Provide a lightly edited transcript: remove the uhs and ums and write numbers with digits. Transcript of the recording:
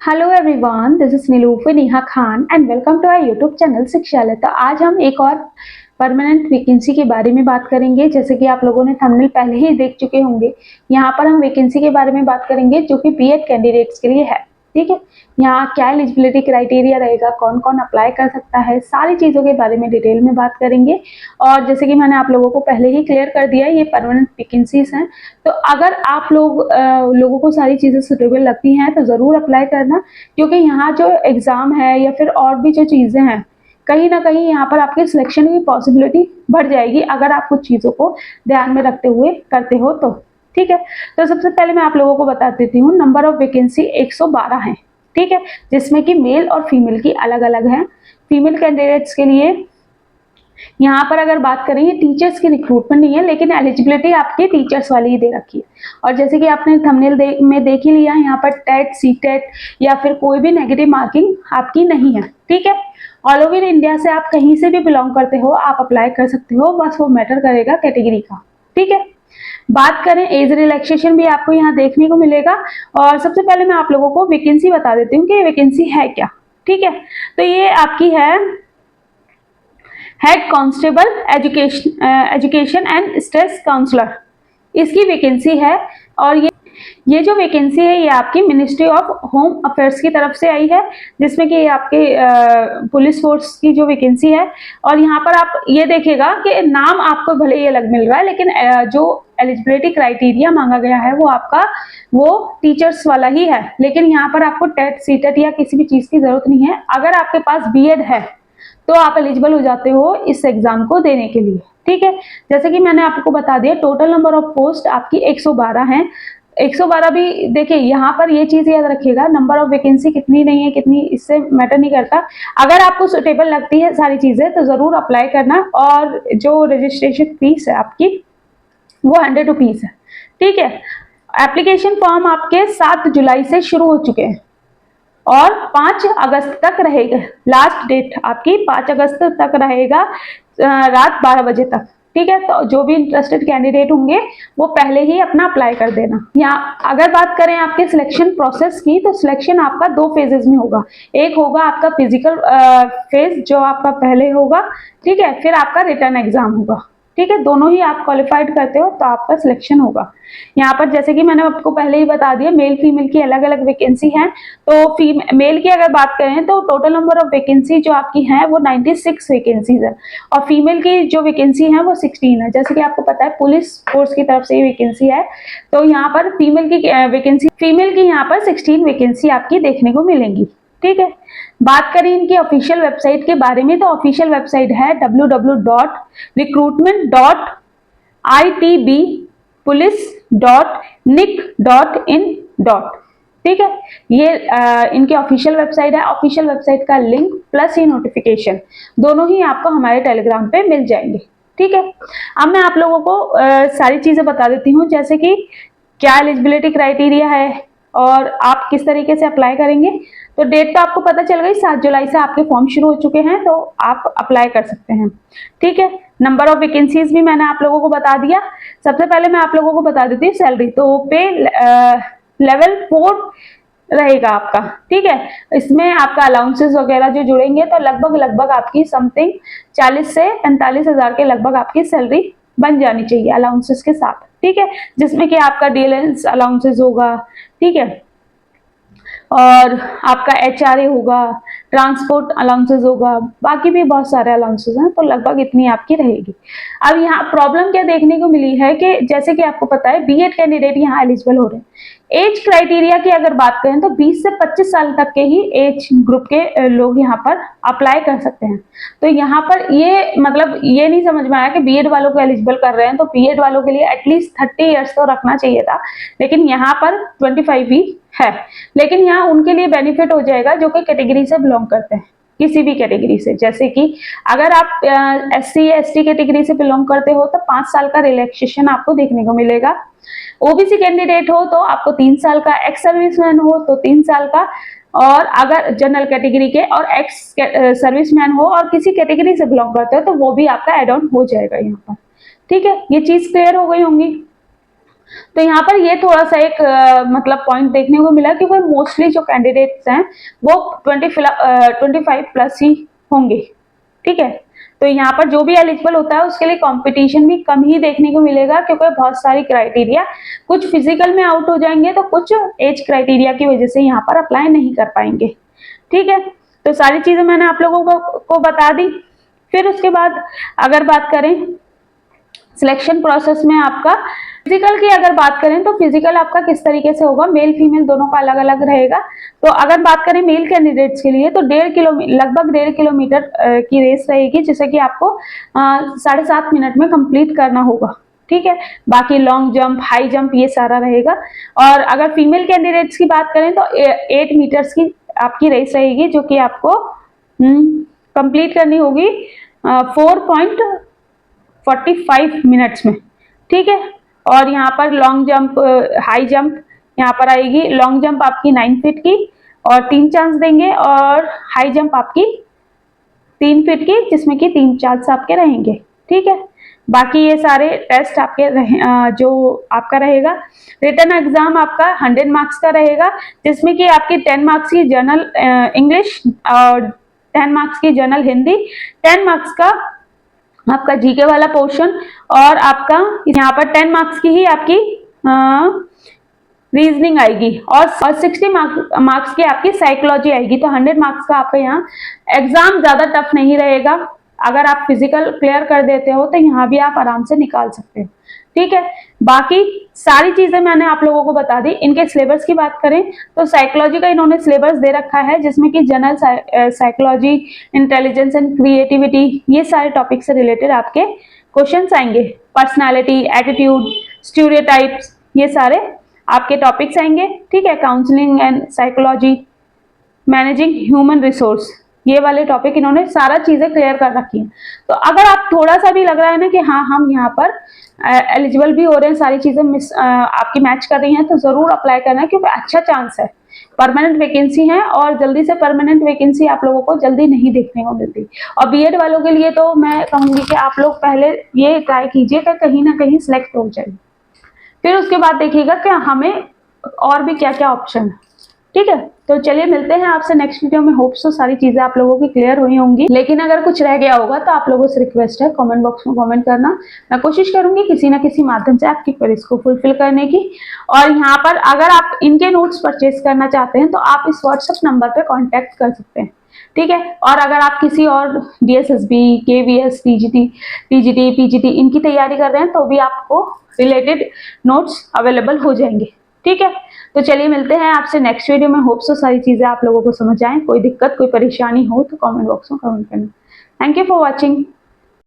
Hello everyone, this is Nilufar Neha Khan and welcome to our YouTube channel Shikshalay. तो आज हम एक और परमानेंट वैकेंसी के बारे में बात करेंगे। जैसे कि आप लोगों ने थंबनेल पहले ही देख चुके होंगे, यहाँ पर हम वैकेंसी के बारे में बात करेंगे जो कि बीएड कैंडिडेट्स के लिए है। ठीक है, यहाँ क्या एलिजिबिलिटी क्राइटेरिया रहेगा, कौन कौन अप्लाई कर सकता है, सारी चीज़ों के बारे में डिटेल में बात करेंगे। और जैसे कि मैंने आप लोगों को पहले ही क्लियर कर दिया है, ये परमानेंट वैकेंसीज हैं। तो अगर आप लोगों को सारी चीज़ें सुटेबल लगती हैं तो ज़रूर अप्लाई करना, क्योंकि यहाँ जो एग्ज़ाम है या फिर और भी जो चीज़ें हैं, कहीं ना कहीं यहाँ पर आपके सिलेक्शन की पॉसिबिलिटी बढ़ जाएगी अगर आप कुछ चीज़ों को ध्यान में रखते हुए करते हो तो। ठीक है, तो सबसे पहले मैं आप लोगों को बता देती हूँ, नंबर ऑफ वैकेंसी 112 है। ठीक है, जिसमें कि मेल और फीमेल की अलग अलग है। फीमेल कैंडिडेट्स के लिए यहाँ पर अगर बात करें, ये टीचर्स की रिक्रूटमेंट नहीं है, लेकिन एलिजिबिलिटी आपके टीचर्स वाली ही दे रखी है। और जैसे कि आपने थंबनेल में देख ही लिया, यहाँ पर टेट, सी टेट या फिर कोई भी नेगेटिव मार्किंग आपकी नहीं है। ठीक है, ऑल ओवर इंडिया से आप कहीं से भी बिलोंग करते हो, आप अप्लाई कर सकते हो, बस वो मैटर करेगा कैटेगरी का। ठीक है, बात करें एज रिलैक्सेशन भी आपको यहाँ देखने को मिलेगा। और सबसे पहले मैं आप लोगों को वैकेंसी बता देती हूँ कि ये वैकेंसी है क्या। ठीक है, तो ये आपकी है head constable education and stress counsellor, इसकी वैकेंसी है। और ये जो वैकेंसी है ये आपकी मिनिस्ट्री ऑफ होम अफेयर्स की तरफ से आई है, जिसमें कि आपके पुलिस फोर्स की जो वैकेंसी है। और यहाँ पर आप ये देखिएगा कि नाम आपको भले ही अलग मिल रहा है, लेकिन जो एलिजिबिलिटी क्राइटेरिया मांगा गया है वो आपका टीचर्स वाला ही है। लेकिन यहाँ पर आपको टेट, सी टेट या किसी भी चीज की जरूरत नहीं है। अगर आपके पास बीएड है तो आप एलिजिबल हो जाते हो इस एग्जाम को देने के लिए। ठीक है, जैसे कि मैंने आपको बता दिया, टोटल नंबर ऑफ पोस्ट आपकी 112 है। 112 भी देखिए, यहाँ पर ये चीज याद रखिएगा, नंबर ऑफ वैकेंसी कितनी नहीं है कितनी, इससे मैटर नहीं करता। अगर आपको सुटेबल लगती है सारी चीजें तो जरूर अप्लाई करना। और जो रजिस्ट्रेशन फीस है आपकी वो 100 रुपीज है। ठीक है, एप्लीकेशन फॉर्म आपके 7 जुलाई से शुरू हो चुके हैं और 5 अगस्त तक रहेगा। लास्ट डेट आपकी 5 अगस्त तक रहेगा, रात 12 बजे तक। ठीक है, तो जो भी इंटरेस्टेड कैंडिडेट होंगे वो पहले ही अपना अप्लाई कर देना। यहाँ अगर बात करें आपके सिलेक्शन प्रोसेस की, तो सिलेक्शन आपका 2 फेजेस में होगा। एक होगा आपका फिजिकल फेज जो आपका पहले होगा। ठीक है, फिर आपका रिटर्न एग्जाम होगा। ठीक है, दोनों ही आप क्वालिफाइड करते हो तो आपका सिलेक्शन होगा। यहाँ पर जैसे कि मैंने आपको पहले ही बता दिया, मेल फीमेल की अलग अलग वैकेंसी है। तो मेल की अगर बात करें तो टोटल नंबर ऑफ वैकेंसी जो आपकी है वो 96 वैकेंसीज है। और फीमेल की जो वैकेंसी है वो 16 है। जैसे कि आपको पता है पुलिस फोर्स की तरफ से ये वैकेंसी है, तो यहाँ पर फीमेल की यहाँ पर 16 वैकेंसी आपकी देखने को मिलेंगी। ठीक है, बात करें इनकी ऑफिशियल वेबसाइट के बारे में, तो ऑफिशियल वेबसाइट है www.recruitment.itbpolice.nic.in. ठीक है, ये इनकी ऑफिशियल वेबसाइट है। ऑफिशियल वेबसाइट का लिंक प्लस ये नोटिफिकेशन दोनों ही आपको हमारे टेलीग्राम पे मिल जाएंगे। ठीक है, अब मैं आप लोगों को सारी चीजें बता देती हूँ, जैसे कि क्या एलिजिबिलिटी क्राइटेरिया है और आप किस तरीके से अप्लाई करेंगे। तो डेट तो आपको पता चल गई, 7 जुलाई से आपके फॉर्म शुरू हो चुके हैं, तो आप अप्लाई कर सकते हैं। ठीक है, नंबर ऑफ वैकेंसीज भी मैंने आप लोगों को बता दिया। सबसे पहले मैं आप लोगों को बता देती हूँ सैलरी। तो पे लेवल 4 रहेगा आपका। ठीक है, इसमें आपका अलाउंसेस वगैरह जो जुड़ेंगे तो लगभग आपकी समथिंग 40 से 45 हजार के लगभग आपकी सैलरी बन जानी चाहिए अलाउंसेस के साथ। ठीक है, जिसमें कि आपका डीएलएंस अलाउंसेस होगा। ठीक है, और आपका एचआरए होगा, ट्रांसपोर्ट अलाउंसेस होगा, बाकी भी बहुत सारे अलाउंसेस हैं, तो लगभग इतनी आपकी रहेगी। अब यहाँ प्रॉब्लम क्या देखने को मिली है कि जैसे कि आपको पता है बीएड कैंडिडेट यहाँ एलिजिबल हो रहे हैं। एज क्राइटेरिया की अगर बात करें तो 20 से 25 साल तक के ही एज ग्रुप के लोग यहाँ पर अप्लाई कर सकते हैं। तो यहाँ पर ये मतलब ये नहीं समझ में आया कि बीएड वालों को एलिजिबल कर रहे हैं, तो बीएड वालों के लिए एटलीस्ट 30 ईयर्स तो रखना चाहिए था, लेकिन यहाँ पर 25 ही है। लेकिन यहाँ उनके लिए बेनिफिट हो जाएगा जो कि कैटेगरी से बिलोंग करते हैं, किसी भी कैटेगरी से। जैसे कि अगर आप एससी एसटी कैटेगरी से बिलोंग करते हो तो 5 साल का रिलैक्सेशन आपको देखने को मिलेगा। ओबीसी कैंडिडेट हो तो आपको 3 साल का, एक्स सर्विसमैन हो तो 3 साल का, और अगर जनरल कैटेगरी के और एक्स सर्विसमैन हो और किसी कैटेगरी से बिलोंग करते हो तो वो भी आपका एड ऑन हो जाएगा यहाँ पर। ठीक है, ये चीज क्लियर हो गई होंगी। तो यहाँ पर ये थोड़ा सा एक मतलब पॉइंट देखने को मिला कि वो मोस्टली जो कैंडिडेट्स हैं वो 25 प्लस ही होंगे, ठीक है। तो यहाँ पर जो भी एलिजिबल होता है उसके लिए कंपटीशन भी कम ही देखने को मिलेगा, क्योंकि बहुत सारी क्राइटेरिया, कुछ फिजिकल में आउट हो जाएंगे तो कुछ एज क्राइटेरिया की वजह से यहाँ पर अप्लाई नहीं कर पाएंगे, ठीक है। तो सारी चीजें मैंने आप लोगों को बता दी। फिर उसके बाद अगर बात करें सिलेक्शन प्रोसेस में आपका फिजिकल की अगर बात करें तो फिजिकल आपका किस तरीके से होगा, मेल फीमेल दोनों का अलग अलग रहेगा। तो अगर बात करें मेल कैंडिडेट्स के लिए तो लगभग 1.5 किलोमीटर की रेस रहेगी, जिसे कि आपको 7.5 मिनट में कंप्लीट करना होगा, ठीक है। बाकी लॉन्ग जंप, हाई जंप ये सारा रहेगा। और अगर फीमेल कैंडिडेट्स की बात करें तो 8 मीटर्स की आपकी रेस रहेगी, जो कि आपको कंप्लीट करनी होगी 4.45 मिनट्स में, ठीक है। और यहाँ पर लॉन्ग जंप, हाई जंप यहाँ पर आएगी। लॉन्ग जंप आपकी 9 फीट की और 3 चांस देंगे, और हाई जंप आपकी 3 फीट की, जिसमें कि 3 चांस आपके रहेंगे, ठीक है। बाकी ये सारे टेस्ट आपके जो आपका रहेगा। रिटन एग्जाम आपका 100 मार्क्स का रहेगा, जिसमें कि आपकी 10 मार्क्स की जनरल इंग्लिश और 10 मार्क्स की जनरल हिंदी, 10 मार्क्स का आपका जीके वाला पोर्शन, और आपका यहाँ पर 10 मार्क्स की ही आपकी रीजनिंग आएगी, और 60 मार्क्स की आपकी साइकोलॉजी आएगी। तो 100 मार्क्स का आपका यहाँ एग्जाम ज्यादा टफ नहीं रहेगा। अगर आप फिजिकल क्लियर कर देते हो तो यहाँ भी आप आराम से निकाल सकते हो, ठीक है। बाकी सारी चीजें मैंने आप लोगों को बता दी। इनके सिलेबस की बात करें तो साइकोलॉजी का इन्होंने सिलेबस दे रखा है, जिसमें कि general psychology, intelligence and creativity, ये सारे टॉपिक से रिलेटेड आपके क्वेश्चंस आएंगे। पर्सनालिटी, एटीट्यूड, स्टीरियोटाइप्स, ये सारे आपके टॉपिक्स आएंगे, ठीक है। Counselling and psychology, managing human resource, ये वाले टॉपिक इन्होंने सारा चीजें क्लियर कर रखी हैं। तो अगर आप थोड़ा सा भी लग रहा है ना कि हाँ हम यहाँ पर एलिजिबल भी हो रहे हैं, सारी चीजें आपकी मैच कर रही हैं, तो जरूर अप्लाई करना है, क्योंकि अच्छा चांस है। परमानेंट वैकेंसी है, और जल्दी से परमानेंट वैकेंसी आप लोगों को जल्दी नहीं देखने को मिलती। और बीएड वालों के लिए तो मैं कहूंगी कि आप लोग पहले ये ट्राई कीजिए कि कहीं ना कहीं सिलेक्ट हो जाए, फिर उसके बाद देखिएगा कि हमें और भी क्या क्या ऑप्शन है, ठीक है। तो चलिए मिलते हैं आपसे नेक्स्ट वीडियो में। होप सो सारी चीजें आप लोगों की क्लियर हुई होंगी, लेकिन अगर कुछ रह गया होगा तो आप लोगों से रिक्वेस्ट है कमेंट बॉक्स में कमेंट करना। मैं कोशिश करूंगी किसी ना किसी माध्यम से आपकी क्वेरीज को फुलफिल करने की। और यहाँ पर अगर आप इनके नोट्स परचेज करना चाहते हैं तो आप इस व्हाट्सएप नंबर पर कॉन्टेक्ट कर सकते हैं, ठीक है। और अगर आप किसी और DSSB, KVS, TGT, PGT इनकी तैयारी कर रहे हैं तो भी आपको रिलेटेड नोट्स अवेलेबल हो जाएंगे, ठीक है। तो चलिए मिलते हैं आपसे नेक्स्ट वीडियो में। होप सो सारी चीजें आप लोगों को समझ आए। कोई दिक्कत, कोई परेशानी हो तो कमेंट बॉक्स में कमेंट करना। Thank you for watching.